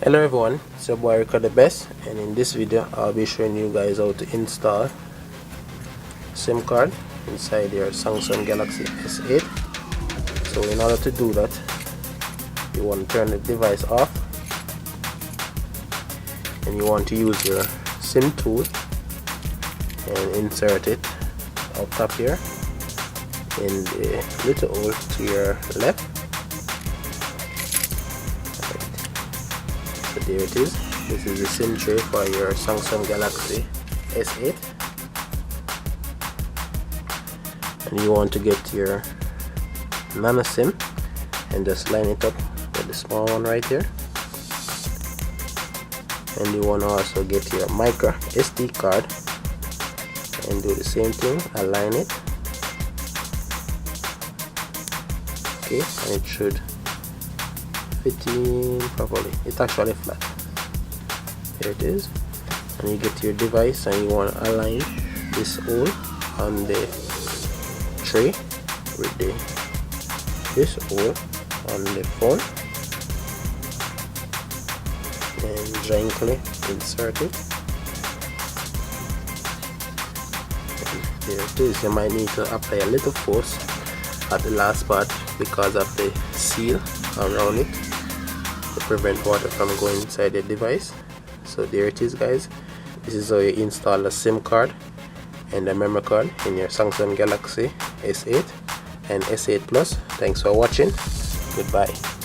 Hello everyone, it's your boy rickodebest, and in this video I'll be showing you guys how to install SIM card inside your Samsung Galaxy S8. So in order to do that, you want to turn the device off and you want to use your SIM tool and insert it up top here in the little hole to your left. So there it is. This is the SIM tray for your Samsung Galaxy S8, and you want to get your nano SIM and just line it up with the small one right here. And you want to also get your micro SD card and do the same thing, align it. Okay, and it should fit in properly. It's actually flat. Here it is. And you get your device and you want to align this hole on the tray with this hole on the phone and gently insert it. And there it is. You might need to apply a little force at the last part because of the seal around it to prevent water from going inside the device. So there it is, guys. This is how you install a SIM card and a memory card in your Samsung Galaxy S8 and S8 Plus. Thanks for watching. Goodbye.